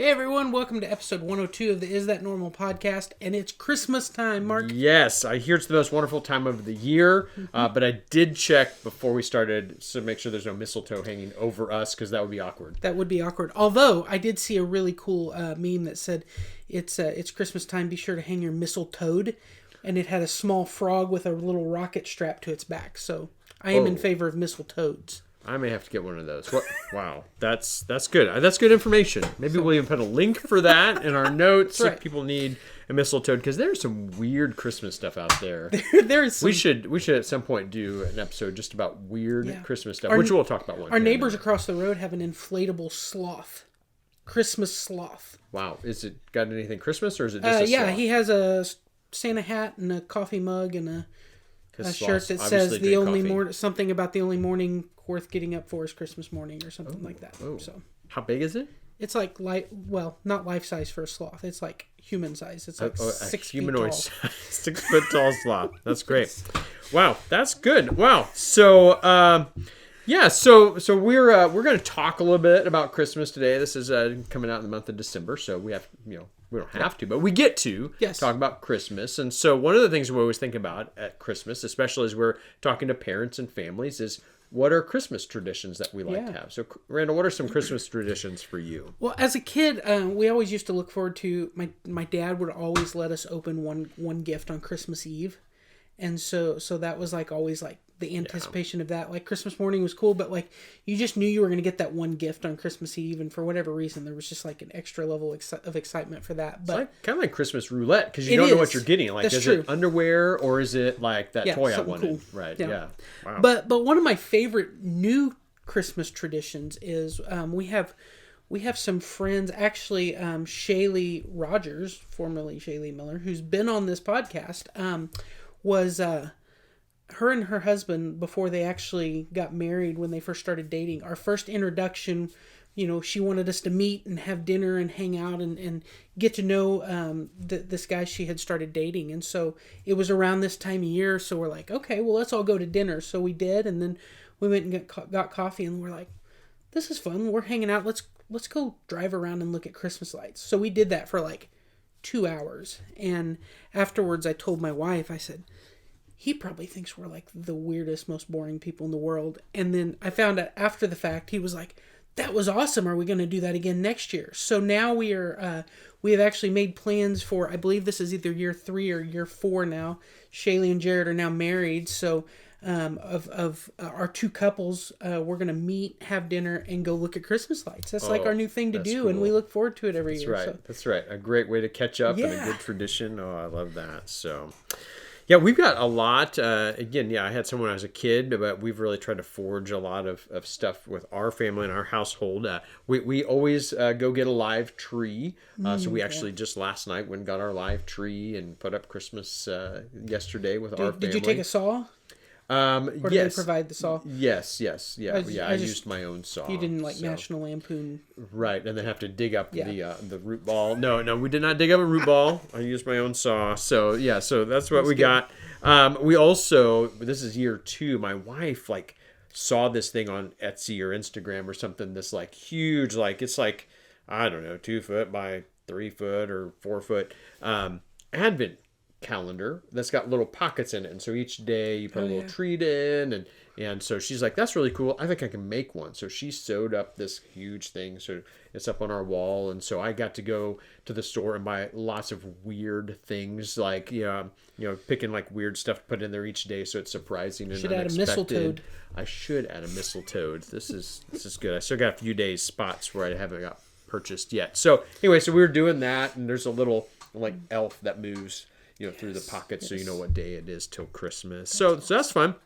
Hey everyone, welcome to episode 102 of the Is That Normal podcast, and it's Christmas time, Mark. Yes, I hear it's the most wonderful time of the year, but I did check before we started to make sure there's no mistletoe hanging over us, because that would be awkward. That would be awkward. Although, I did see a really cool meme that said, it's Christmas time, be sure to hang your mistletoe, and it had a small frog with a little rocket strapped to its back, so I am in favor of mistletoes. I may have to get one of those. What? Wow, that's good. That's good information. Maybe we'll even put a link for that in our notes if people need a mistletoe, because there's some weird Christmas stuff out there. There is some... We should at some point do an episode just about weird Christmas stuff, which we'll talk about one. Our neighbors across the road have an inflatable sloth, Christmas sloth. Wow, is it got anything Christmas or is it just a sloth? He has a Santa hat and a coffee mug and a shirt that says something about the only morning worth getting up for is Christmas morning or something like that. Oh. So how big is it? It's like not life size for a sloth. It's like human size. It's like 6 feet tall. 6 foot tall sloth. That's great. Wow, that's good. Wow. So so we're going to talk a little bit about Christmas today. This is coming out in the month of December, so we have we don't have to, but we get to talk about Christmas. And so one of the things we always think about at Christmas, especially as we're talking to parents and families, is what are Christmas traditions that we like to have? So, Randall, what are some Christmas traditions for you? Well, as a kid, we always used to look forward to, my dad would always let us open one gift on Christmas Eve. And so that was always the anticipation of that. Christmas morning was cool, but you just knew you were going to get that one gift on Christmas Eve, and for whatever reason there was just an extra level of excitement for that. But it's kind of like Christmas roulette, because you don't know what you're getting. Is it underwear or is it that toy I wanted? Cool. Right. Yeah. Wow. But one of my favorite new Christmas traditions is we have some friends, actually, Shaylee Rogers, formerly Shaylee Miller, who's been on this podcast, was her and her husband, before they actually got married, when they first started dating, our first introduction, she wanted us to meet and have dinner and hang out and get to know this guy she had started dating. And so it was around this time of year, so we're like, okay, well, let's all go to dinner. So we did, and then we went and got coffee, and we're like, this is fun. We're hanging out. Let's go drive around and look at Christmas lights. So we did that for 2 hours. And afterwards I told my wife, I said, he probably thinks we're the weirdest, most boring people in the world. And then I found out after the fact, he was like, that was awesome. Are we going to do that again next year? So now we have actually made plans for, I believe this is either year 3 or year 4 now. Shaylee and Jared are now married. So of our 2 couples, we're going to meet, have dinner, and go look at Christmas lights. That's our new thing to do, cool. And we look forward to it every year. Right. So. That's right. A great way to catch up and a good tradition. Oh, I love that. So... yeah, we've got a lot. I had someone when I was a kid, but we've really tried to forge a lot of stuff with our family and our household. We always go get a live tree. So we actually just last night went and got our live tree and put up Christmas yesterday with our family. Did you take a saw? Or did they provide the saw? Yes. I used my own saw. You didn't National Lampoon. Right, and then have to dig up the root ball. No, we did not dig up a root ball. I used my own saw. So that's what we got. We also, this is year 2, my wife saw this thing on Etsy or Instagram or something, this huge, it's I don't know, 2 foot by 3 foot or 4 foot Advent calendar that's got little pockets in it, and so each day you put a little treat in, and so she's like, that's really cool, I think I can make one. So she sewed up this huge thing, so it's up on our wall. And so I got to go to the store and buy lots of weird things, picking weird stuff to put in there each day, so it's surprising and should unexpected. Add a mistletoe. I should add a mistletoe. This is good. I still got a few days spots where I haven't got purchased yet. So anyway, so we were doing that, and there's a little elf that moves through the pockets, so you know what day it is till Christmas. So that's fun.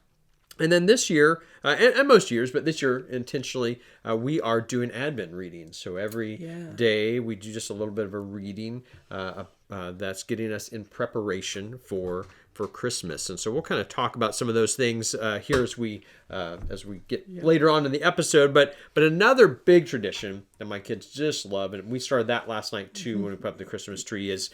And then this year, and most years, but this year intentionally, we are doing Advent readings. So every day we do just a little bit of a reading that's getting us in preparation for Christmas. And so we'll kind of talk about some of those things here as we get later on in the episode. But another big tradition that my kids just love, and we started that last night too when we put up the Christmas tree, is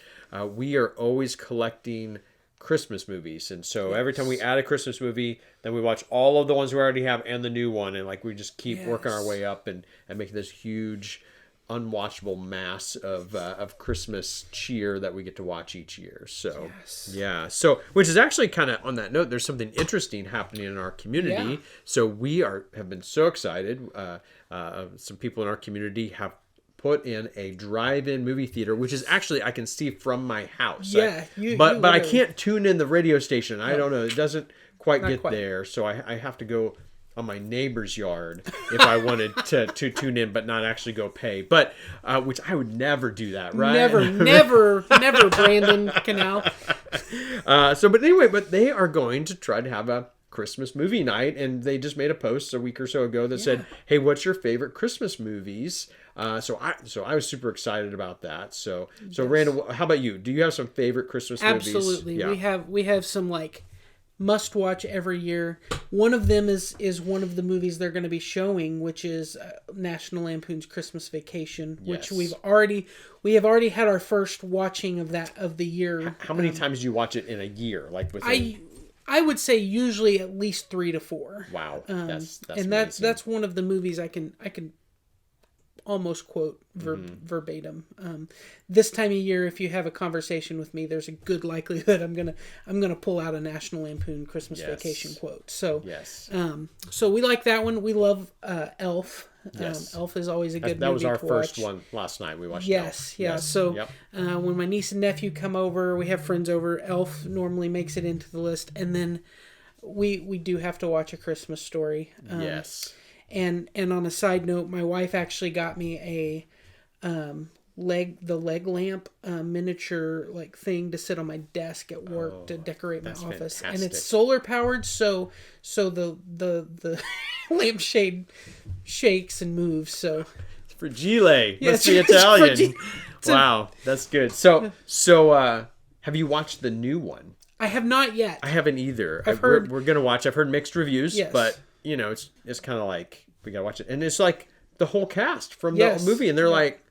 we are always collecting Christmas movies. And so every time we add a Christmas movie, then we watch all of the ones we already have and the new one, and we just keep working our way up and making this huge unwatchable mass of Christmas cheer that we get to watch each year. So yeah, so which is actually kind of on that note. There's something interesting happening in our community. Yeah. So we have been so excited. Some people in our community have put in a drive-in movie theater, which is actually I can see from my house. Yeah, but I can't tune in the radio station. I don't know. It doesn't quite get there, so I have to go on my neighbor's yard if I wanted to tune in, but not actually go pay. But which I would never do that, right? Never, Brandon Canal. But anyway, but they are going to try to have a Christmas movie night, and they just made a post a week or so ago that said, "Hey, what's your favorite Christmas movies?" So I was super excited about that. So Randall, how about you? Do you have some favorite Christmas movies? Absolutely. Yeah. We have some like must watch every year. One of them is one of the movies they're going to be showing, which is National Lampoon's Christmas Vacation, which we have already had our first watching of the year. How many times do you watch it in a year? Like within... I would say usually at least 3 to 4. Wow, that's and amazing. that's one of the movies I can almost quote verbatim. This time of year, if you have a conversation with me, there's a good likelihood I'm gonna pull out a National Lampoon Christmas Vacation quote. So so we like that one. We love Elf. Elf is always a good movie. That was our to first watch. one last night. We watched. Yes, Elf. yeah. So when my niece and nephew come over, we have friends over. Elf normally makes it into the list, and then we do have to watch A Christmas Story. Yes. And on a side note, my wife actually got me a leg lamp miniature like thing to sit on my desk at work to decorate my office, fantastic. and it's solar powered, so the lampshade shakes and moves. So it's fragile. Yes, Must be it's Italian. Wow, that's good. So have you watched the new one? I have not yet. I haven't either. I've heard we're gonna watch. I've heard mixed reviews, Yes. but you know, it's kind of like we gotta watch it, and it's like the whole cast from the movie, and they're like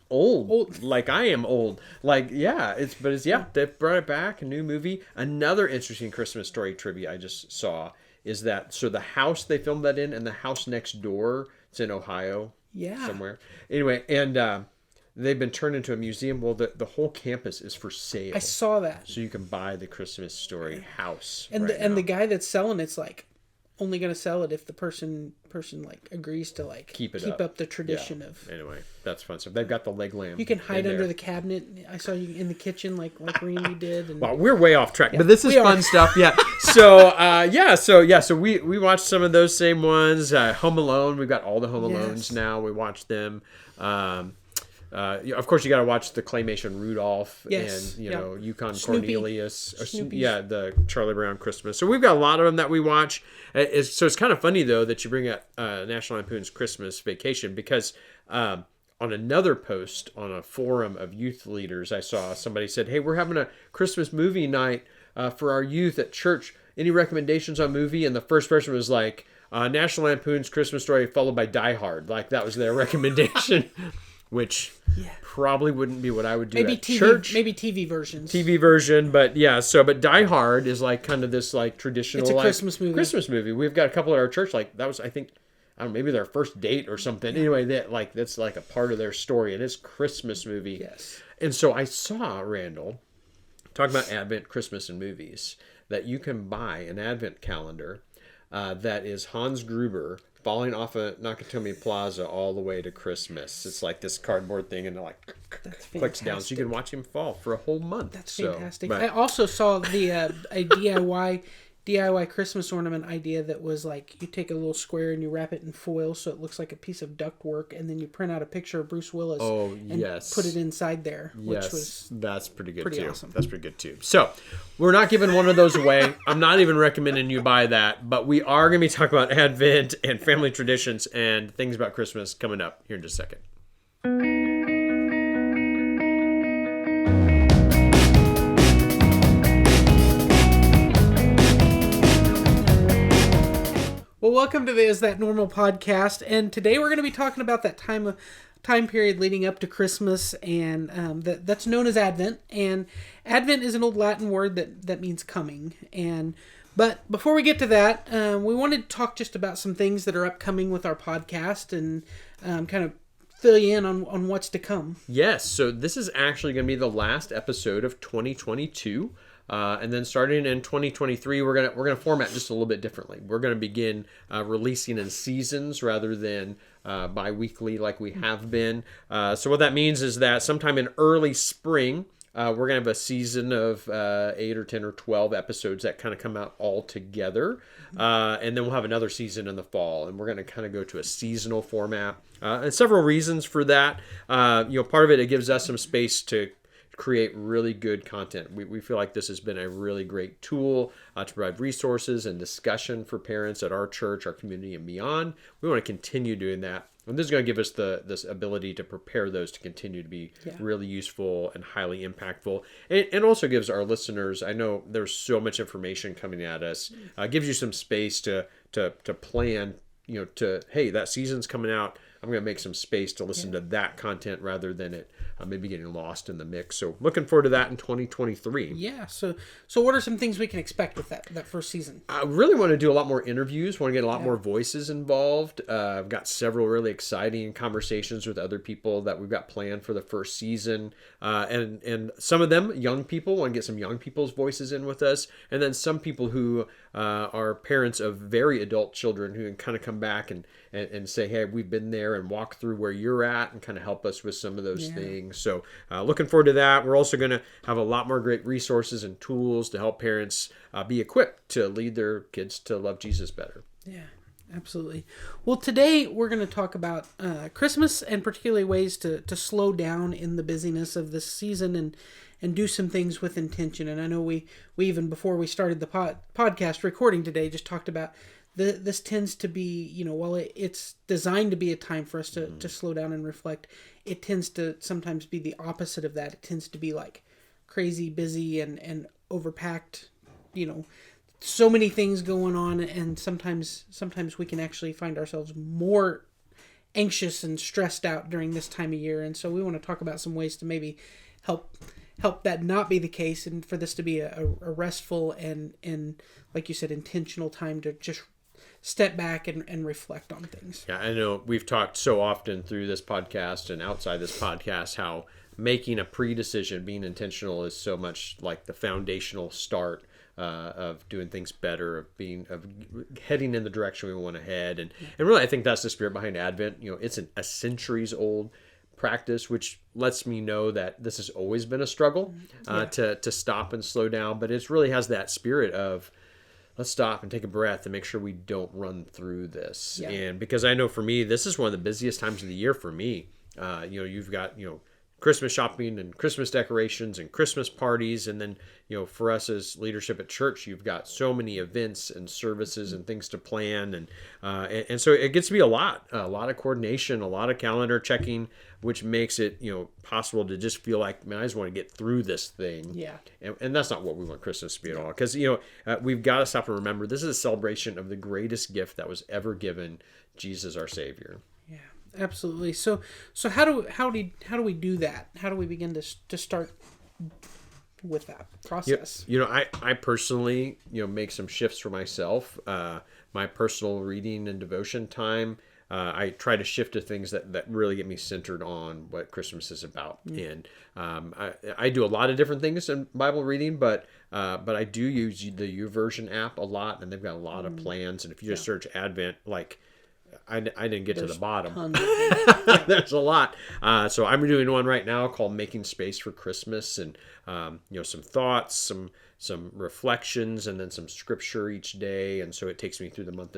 old, like I am old. Like they brought it back, a new movie. Another interesting Christmas Story trivia I just saw is that the house they filmed that in, and the house next door, it's in Ohio, somewhere. Anyway, and they've been turned into a museum. Well, the whole campus is for sale. I saw that. So you can buy the Christmas Story house. And right the guy that's selling it's like only going to sell it if the person like agrees to like keep up the tradition of. Anyway, that's fun. So they've got the leg lamp. You can hide under the cabinet. I saw you in the kitchen like Randy did. And... Wow, we're way off track, but this is fun stuff. Yeah. So we watched some of those same ones. Home Alone. We've got all the Home Alones now. We watched them. Of course, you got to watch the claymation Rudolph and Yukon Snoopy. Cornelius. The Charlie Brown Christmas. So we've got a lot of them that we watch. So it's kind of funny though that you bring up National Lampoon's Christmas Vacation, because on another post on a forum of youth leaders, I saw somebody said, "Hey, we're having a Christmas movie night for our youth at church. Any recommendations on movie?" And the first person was like, "National Lampoon's Christmas Story followed by Die Hard." Like that was their recommendation. Which probably wouldn't be what I would do at church. Maybe TV versions. TV version, but but Die Hard is like kind of this like traditional. It's a Christmas movie. Christmas movie. We've got a couple at our church. Like that was, I think, I don't know, maybe their first date or something. Anyway, that's like a part of their story, and it's Christmas movie. Yes. And so I saw Randall talking about Advent, Christmas, and movies, that you can buy an Advent calendar that is Hans Gruber falling off of Nakatomi Plaza all the way to Christmas. It's like this cardboard thing, and it like clicks down, so you can watch him fall for a whole month. That's fantastic. I also saw the a DIY Christmas ornament idea that was like you take a little square and you wrap it in foil so it looks like a piece of ductwork, and then you print out a picture of Bruce Willis and put it inside there, which was that's pretty good too. Awesome. That's pretty good too. So we're not giving one of those away. I'm not even recommending you buy that, but we are going to be talking about Advent and family traditions and things about Christmas coming up here in just a second. Well, welcome to the Is That Normal podcast, and today we're going to be talking about that time period leading up to Christmas, and that's known as Advent. And Advent is an old Latin word that means coming. But before we get to that, we wanted to talk just about some things that are upcoming with our podcast, and kind of fill you in on what's to come. Yes, so this is actually going to be the last episode of 2022. And then starting in 2023, we're gonna format just a little bit differently. We're gonna begin releasing in seasons rather than bi-weekly like we have been. So what that means is that sometime in early spring, we're gonna have a season of 8 or 10 or 12 episodes that kind of come out all together, and then we'll have another season in the fall, and we're gonna kind of go to a seasonal format. And several reasons for that. Part of it gives us some space to create really good content. We feel like this has been a really great tool to provide resources and discussion for parents at our church, our community, and beyond. We want to continue doing that. And this is going to give us this ability to prepare those to continue to be really useful and highly impactful. And also gives our listeners, I know there's so much information coming at us, gives you some space to plan, hey, that season's coming out. I'm going to make some space to listen to that content rather than it maybe getting lost in the mix. So looking forward to that in 2023. Yeah. So what are some things we can expect with that first season? I really want to do a lot more interviews. Want to get a lot more voices involved. I've got several really exciting conversations with other people that we've got planned for the first season. And some of them, young people, want to get some young people's voices in with us. And then some people who are parents of very adult children who can kind of come back and say, hey, we've been there, and walk through where you're at and kind of help us with some of those things. So looking forward to that. We're also going to have a lot more great resources and tools to help parents be equipped to lead their kids to love Jesus better. Yeah, absolutely. Well, today we're going to talk about Christmas, and particularly ways to slow down in the busyness of this season and do some things with intention. And I know we even before we started the podcast recording today just talked about this tends to be, while it's designed to be a time for us to slow down and reflect, it tends to sometimes be the opposite of that. It tends to be like crazy busy and overpacked, so many things going on, and sometimes we can actually find ourselves more anxious and stressed out during this time of year. And so we want to talk about some ways to maybe help that not be the case, and for this to be a restful and like you said, intentional time to just step back and reflect on things. Yeah, I know we've talked so often through this podcast and outside this podcast how making a pre-decision, being intentional, is so much like the foundational start of doing things better, of heading in the direction we want to head. And really, I think that's the spirit behind Advent. It's a centuries old practice, which lets me know that this has always been a struggle to stop and slow down. But it really has that spirit of, let's stop and take a breath and make sure we don't run through this. Yeah. And because I know for me, this is one of the busiest times of the year for me. You've got, Christmas shopping and Christmas decorations and Christmas parties. And then, for us as leadership at church, you've got so many events and services and things to plan. And so it gets to be a lot of coordination, a lot of calendar checking, which makes it, possible to just feel like, man, I just want to get through this thing. Yeah. And that's not what we want Christmas to be at all. Because, we've got to stop and remember, this is a celebration of the greatest gift that was ever given, Jesus, our Savior. Yeah. Absolutely. So how do we do that? How do we begin to start with that process? I personally, make some shifts for myself. My personal reading and devotion time, I try to shift to things that really get me centered on what Christmas is about. And I do a lot of different things in Bible reading, but I do use the YouVersion app a lot, and they've got a lot of plans. And if you just search Advent, I didn't get to the bottom. There's a lot. So I'm doing one right now called Making Space for Christmas, and some thoughts, some reflections, and then some scripture each day. And so it takes me through the month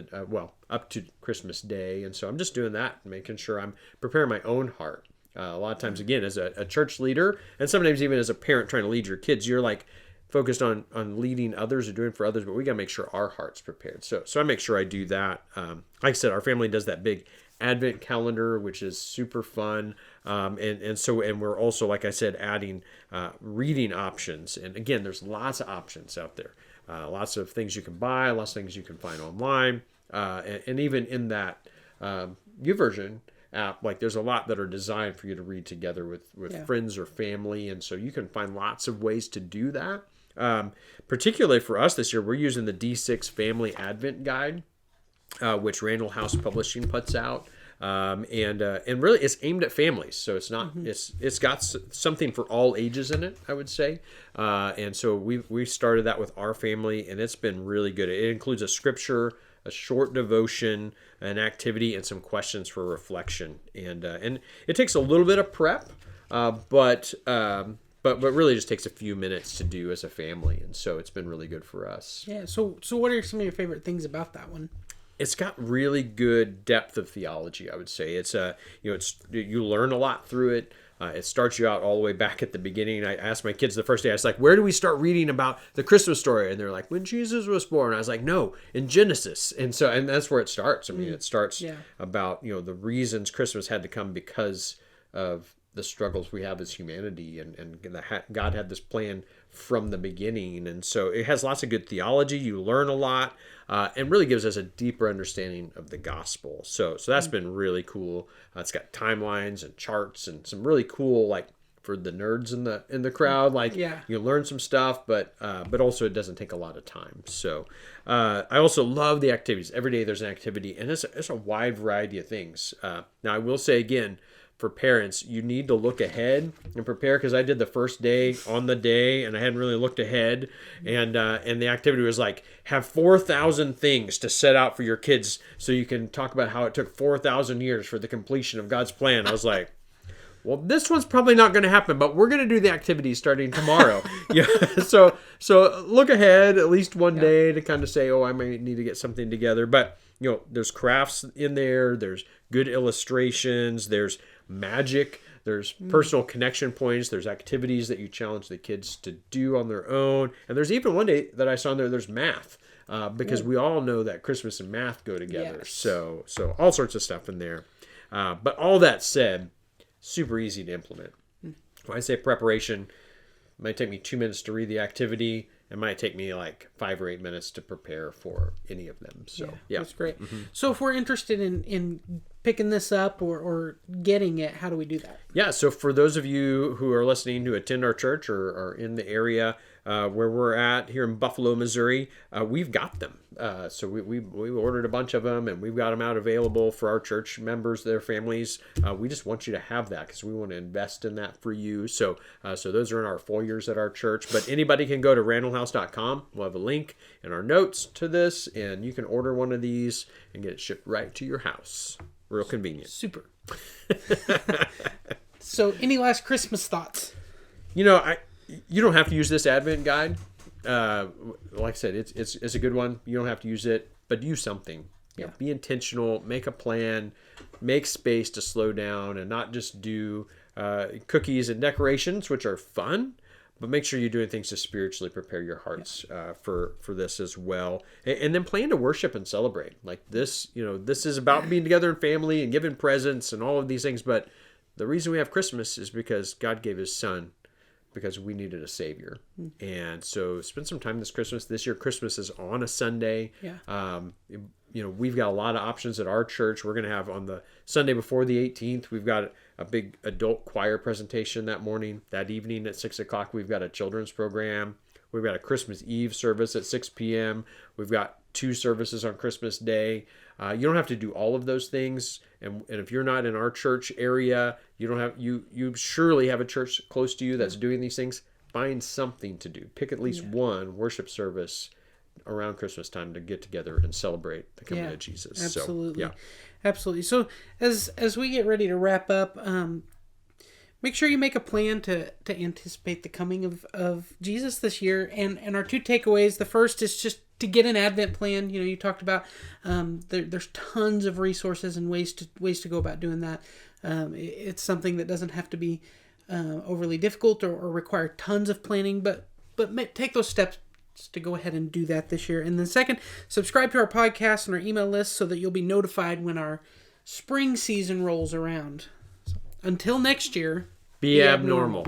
up to Christmas Day. And so I'm just doing that, making sure I'm preparing my own heart. A lot of times, again, as a church leader, and sometimes even as a parent trying to lead your kids, you're like focused on leading others or doing for others, but we got to make sure our heart's prepared. So I make sure I do that. Like I said, our family does that big Advent calendar, which is super fun. And we're also, like I said, adding reading options. And again, there's lots of options out there. Lots of things you can buy, lots of things you can find online. And even in that YouVersion app, there's a lot that are designed for you to read together with friends or family. And so you can find lots of ways to do that. Particularly for us this year, we're using the D6 Family Advent Guide, which Randall House Publishing puts out. And really it's aimed at families. So it's not it's got something for all ages in it, I would say. And so we started that with our family, and it's been really good. It includes a scripture, a short devotion, an activity, and some questions for reflection. And it takes a little bit of prep, but really just takes a few minutes to do as a family. And so it's been really good for us. Yeah. So what are some of your favorite things about that one? It's got really good depth of theology, I would say. It's you learn a lot through it. It starts you out all the way back at the beginning. I asked my kids the first day, I was like, where do we start reading about the Christmas story? And they're like, when Jesus was born. I was like, no, in Genesis. And that's where it starts. I mean, it starts about, the reasons Christmas had to come because of the struggles we have as humanity, and God had this plan from the beginning. And so it has lots of good theology. You learn a lot, and really gives us a deeper understanding of the gospel. So that's been really cool. It's got timelines and charts and some really cool, like, for the nerds in the crowd, like, you learn some stuff, but also it doesn't take a lot of time. So I also love the activities. Every day there's an activity, and it's a wide variety of things. Now I will say again, for parents, you need to look ahead and prepare, because I did the first day on the day and I hadn't really looked ahead, and the activity was like, have 4,000 things to set out for your kids so you can talk about how it took 4,000 years for the completion of God's plan. I was like, well, this one's probably not going to happen, but we're going to do the activity starting tomorrow. So look ahead at least one day to kind of say, oh, I might need to get something together. But there's crafts in there, there's good illustrations, there's magic, there's personal connection points, there's activities that you challenge the kids to do on their own, and there's even one day that I saw in there's math, because we all know that Christmas and math go together. Yes. So all sorts of stuff in there. But all that said, super easy to implement. When I say preparation, it might take me 2 minutes to read the activity. It might take me like 5 or 8 minutes to prepare for any of them. So yeah. That's great. So if we're interested in picking this up or getting it, how do we do that? Yeah, so for those of you who are listening to attend our church or are in the area where we're at here in Buffalo, Missouri, we've got them. So we ordered a bunch of them, and we've got them out available for our church members, their families. We just want you to have that because we want to invest in that for you. So those are in our foyers at our church. But anybody can go to randallhouse.com. We'll have a link in our notes to this, and you can order one of these and get it shipped right to your house. Real convenient. Super. So any last Christmas thoughts? You don't have to use this Advent guide. Like I said, it's a good one. You don't have to use it, but use something. Be intentional, make a plan, make space to slow down, and not just do cookies and decorations, which are fun, but make sure you're doing things to spiritually prepare your hearts for this as well. And then plan to worship and celebrate. Like this, this is about being together in family and giving presents and all of these things. But the reason we have Christmas is because God gave his son, because we needed a savior. And so spend some time this Christmas. This year, Christmas is on a Sunday. We've got a lot of options at our church. We're going to have on the Sunday before the 18th, we've got a big adult choir presentation that morning. That evening at 6 o'clock, we've got a children's program. We've got a Christmas Eve service at 6 p.m. We've got 2 services on Christmas Day. You don't have to do all of those things. And if you're not in our church area, you surely have a church close to you that's doing these things. Find something to do. Pick at least one worship service around Christmas time to get together and celebrate the coming of Jesus. Absolutely. Absolutely. So as we get ready to wrap up, make sure you make a plan to anticipate the coming of Jesus this year. And our 2 takeaways, the first is just to get an Advent plan. You talked about there's tons of resources and ways to go about doing that. It's something that doesn't have to be overly difficult or require tons of planning, but take those steps to go ahead and do that this year. And then second, subscribe to our podcast and our email list so that you'll be notified when our spring season rolls around. So, until next year, be abnormal.